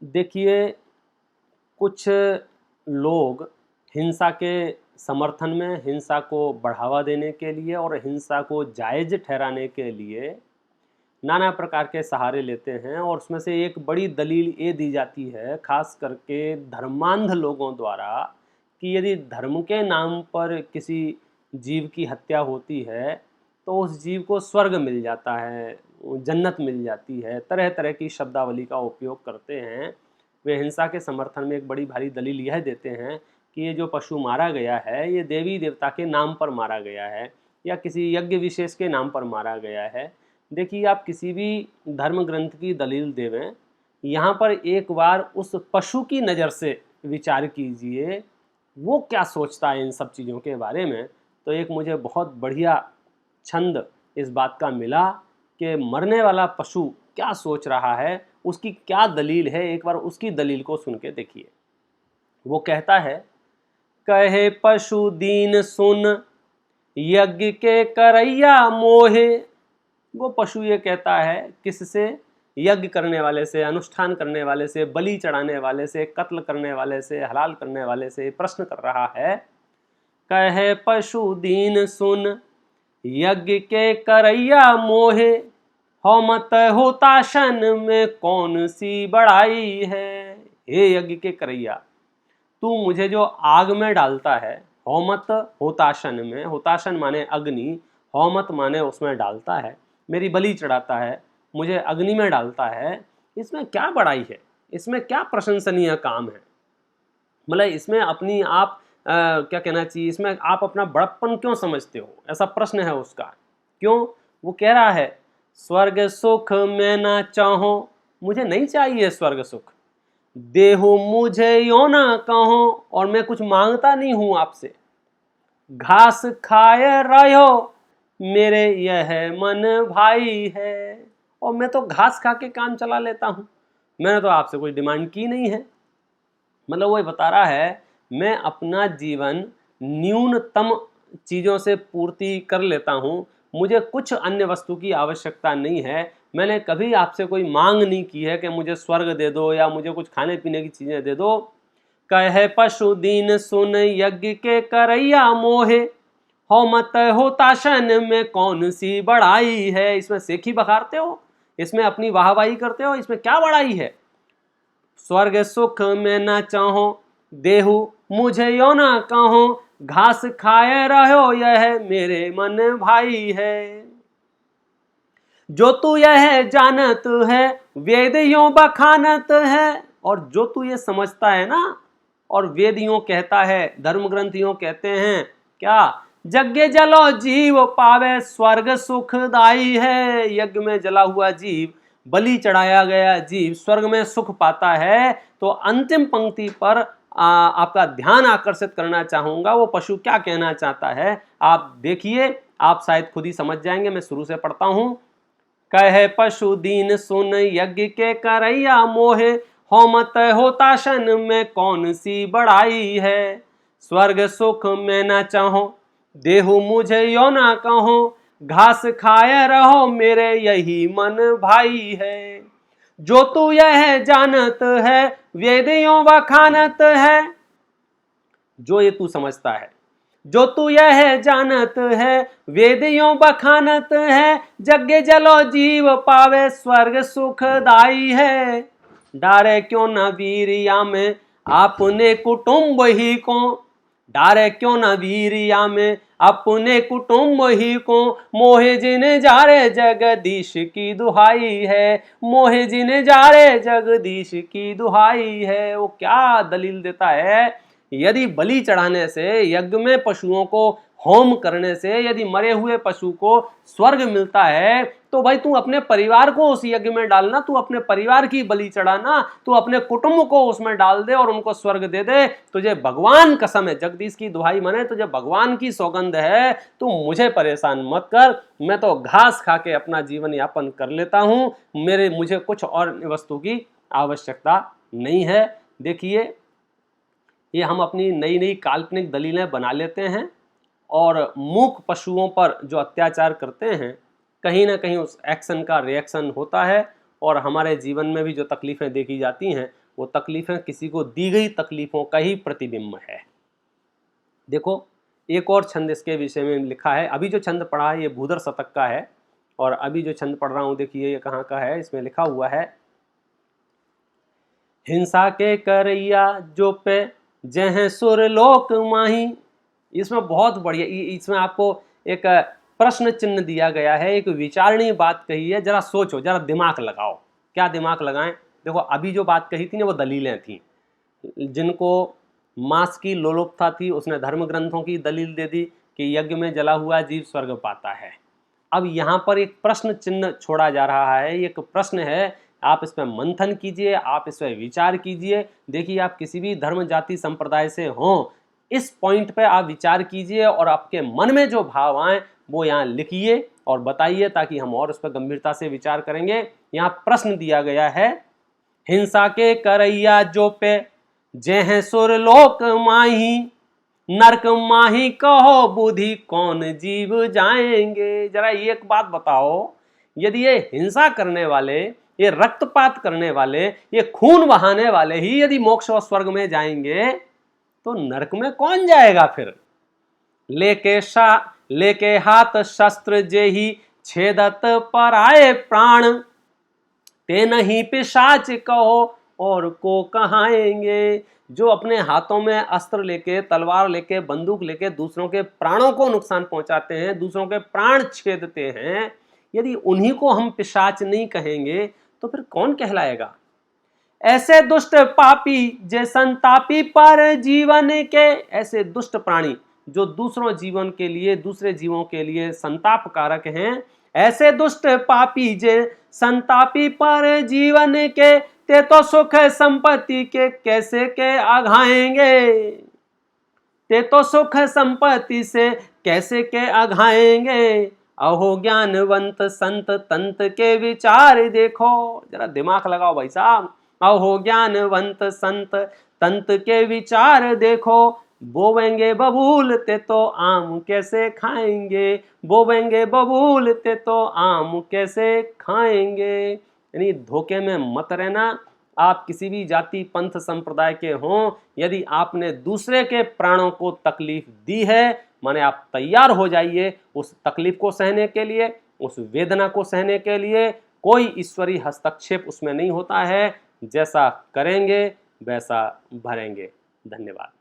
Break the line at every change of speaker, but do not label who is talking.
देखिए, कुछ लोग हिंसा के समर्थन में, हिंसा को बढ़ावा देने के लिए और हिंसा को जायज़ ठहराने के लिए नाना प्रकार के सहारे लेते हैं और उसमें से एक बड़ी दलील ये दी जाती है, खास करके धर्मांध लोगों द्वारा, कि यदि धर्म के नाम पर किसी जीव की हत्या होती है तो उस जीव को स्वर्ग मिल जाता है, जन्नत मिल जाती है। तरह तरह की शब्दावली का उपयोग करते हैं। वे हिंसा के समर्थन में एक बड़ी भारी दलील यह देते हैं कि ये जो पशु मारा गया है ये देवी देवता के नाम पर मारा गया है या किसी यज्ञ विशेष के नाम पर मारा गया है। देखिए, आप किसी भी धर्म ग्रंथ की दलील देवें, यहाँ पर एक बार उस पशु की नज़र से विचार कीजिए, वो क्या सोचता है इन सब चीज़ों के बारे में। तो एक मुझे बहुत बढ़िया छंद इस बात का मिला कि मरने वाला पशु क्या सोच रहा है, उसकी क्या दलील है। एक बार उसकी दलील को सुन के देखिए। वो कहता है, कहे पशु दीन सुन यज्ञ के करैया मोहे। वो पशु ये कहता है किससे? यज्ञ करने वाले से, अनुष्ठान करने वाले से, बलि चढ़ाने वाले से, कत्ल करने वाले से, हलाल करने वाले से प्रश्न कर रहा है। कहे पशु दीन सुन यज्ञ के करैया मोहे, हो मत होताशन में कौन सी बड़ाई है। हे यज्ञ के करैया, तू मुझे जो आग में डालता है, होमत होताशन में, होताशन माने अग्नि, होमत माने उसमें डालता है, मेरी बलि चढ़ाता है, मुझे अग्नि में डालता है, इसमें क्या बड़ाई है? इसमें क्या प्रशंसनीय काम है? मतलब इसमें अपनी आप क्या कहना चाहिए, इसमें आप अपना बड़प्पन क्यों समझते हो? ऐसा प्रश्न है उसका। क्यों? वो कह रहा है, स्वर्ग सुख मैं ना चाहो, मुझे नहीं चाहिए स्वर्ग सुख, देहो मुझे यो ना कहो, और मैं कुछ मांगता नहीं हूं आपसे। घास खाए रहो मेरे यह मन भाई है, और मैं तो घास खा के काम चला लेता हूं, मैंने तो आपसे कोई डिमांड की नहीं है। मतलब वो बता रहा है, मैं अपना जीवन न्यूनतम चीज़ों से पूर्ति कर लेता हूँ, मुझे कुछ अन्य वस्तु की आवश्यकता नहीं है। मैंने कभी आपसे कोई मांग नहीं की है कि मुझे स्वर्ग दे दो या मुझे कुछ खाने पीने की चीज़ें दे दो। कहे पशु दीन सुन यज्ञ के करैया मोहे, हो मत होताशन में कौन सी बड़ाई है। इसमें सेखी बखारते हो, इसमें अपनी वाहवाही करते हो, इसमें क्या बड़ाई है? स्वर्ग सुख में न चाहो, देहु मुझे यो ना कहो, घास खाए रहो यह मेरे मन भाई है। जो तू यह जानत है वेद यों बखानत है, और जो तू ये समझता है ना, और वेद यों कहता है, धर्म ग्रंथ यों कहते हैं क्या? यज्ञ जलो जीव पावे स्वर्ग सुखदाई है। यज्ञ में जला हुआ जीव, बलि चढ़ाया गया जीव स्वर्ग में सुख पाता है। तो अंतिम पंक्ति पर आपका ध्यान आकर्षित करना चाहूंगा, वो पशु क्या कहना चाहता है आप देखिए, आप शायद खुद ही समझ जाएंगे। मैं शुरू से पढ़ता हूं। कहे पशु दीन सुन यज्ञ के करैया मोहे, हो मत होताशन में कौन सी बड़ाई है। स्वर्ग सुख में न चाहो, देहु मुझे यो ना कहो, घास खाए रहो मेरे यही मन भाई है। जो तू यह जानत है वेद यों बखानत है, जो ये तू समझता है, जो तू यह जानत है वेद यों बखानत है, यज्ञ जलो जीव पावे स्वर्ग सुखदाई है। डारे क्यों न वीरिया में अपने कुटुंब ही को, डारे क्यों न वीरिया में अपने कुटुंब ही को, मोहे जिन जारे जगदीश की दुहाई है, मोहे जिन जारे जगदीश की दुहाई है। वो क्या दलील देता है? यदि बलि चढ़ाने से, यज्ञ में पशुओं को होम करने से यदि मरे हुए पशु को स्वर्ग मिलता है, तो भाई तू अपने परिवार को उस यज्ञ में डालना, तू अपने परिवार की बलि चढ़ाना, तू अपने कुटुंब को उसमें डाल दे और उनको स्वर्ग दे दे। तुझे भगवान कसम है, जगदीश की दुहाई माने तुझे भगवान की सौगंध है, तू मुझे परेशान मत कर, मैं तो घास खा के अपना जीवन यापन कर लेता हूं, मुझे कुछ और वस्तु की आवश्यकता नहीं है। देखिए, ये हम अपनी नई नई काल्पनिक दलीलें बना लेते हैं और मूक पशुओं पर जो अत्याचार करते हैं, कहीं ना कहीं उस एक्शन का रिएक्शन होता है और हमारे जीवन में भी जो तकलीफ़ें देखी जाती हैं वो तकलीफ़ें किसी को दी गई तकलीफ़ों का ही प्रतिबिंब है। देखो एक और छंद इसके विषय में लिखा है, अभी जो छंद पढ़ा है ये भूधर शतक का है, और अभी जो छंद पढ़ रहा हूँ देखिए ये कहाँ का है। इसमें लिखा हुआ है, हिंसा के करैया जो पे जह सुर लोक माही। इसमें बहुत बढ़िया, इसमें आपको एक प्रश्न चिन्ह दिया गया है, एक विचारणीय बात कही है। जरा सोचो, जरा दिमाग लगाओ। क्या दिमाग लगाएं? देखो अभी जो बात कही थी ना वो दलीलें थी, जिनको मांस की लोलुपता थी उसने धर्म ग्रंथों की दलील दे दी कि यज्ञ में जला हुआ जीव स्वर्ग पाता है। अब यहाँ पर एक प्रश्न चिन्ह छोड़ा जा रहा है, एक प्रश्न है, आप इस पर मंथन कीजिए, आप इस पर विचार कीजिए। देखिए आप किसी भी धर्म जाति संप्रदाय से हों, इस पॉइंट पे आप विचार कीजिए और आपके मन में जो भाव आए वो यहाँ लिखिए और बताइए, ताकि हम और उस पर गंभीरता से विचार करेंगे। यहाँ प्रश्न दिया गया है, हिंसा के करैया जो पे जह सुर लोक माही, नरक माही कहो बुद्धि कौन जीव जाएंगे। जरा एक बात बताओ, यदि ये हिंसा करने वाले, ये रक्तपात करने वाले, ये खून बहाने वाले ही यदि मोक्ष और स्वर्ग में जाएंगे तो नरक में कौन जाएगा फिर? लेके हाथ शस्त्र जे ही छेदत पर आए प्राण, ते नहीं पिशाच कहो और को कहाएंगे। जो अपने हाथों में अस्त्र लेके, तलवार लेके, बंदूक लेके दूसरों के प्राणों को नुकसान पहुंचाते हैं, दूसरों के प्राण छेदते हैं, यदि उन्हीं को हम पिशाच नहीं कहेंगे तो फिर कौन कहलाएगा? ऐसे दुष्ट पापी जे संतापी पर जीवन के, ऐसे दुष्ट प्राणी जो दूसरों जीवन के लिए, दूसरे जीवों के लिए संताप कारक हैं, ऐसे दुष्ट पापी जे संतापी पर जीवन के, ते तो सुख संपत्ति के कैसे के आघाएंगे। ते तो सुख संपत्ति से कैसे के आघाएंगे। अहो ज्ञानवंत संत तंत के विचार देखो। जरा दिमाग लगाओ भाई साहब। अहो ज्ञानवंत संत तंत के विचार देखो। बोवेंगे बबूल ते तो आम कैसे खाएंगे। बोवेंगे बबूल ते तो आम कैसे खाएंगे। यानी धोखे में मत रहना। आप किसी भी जाति पंथ संप्रदाय के हों, यदि आपने दूसरे के प्राणों को तकलीफ दी है, माने आप तैयार हो जाइए उस तकलीफ को सहने के लिए, उस वेदना को सहने के लिए। कोई ईश्वरीय हस्तक्षेप उसमें नहीं होता है। जैसा करेंगे वैसा भरेंगे। धन्यवाद।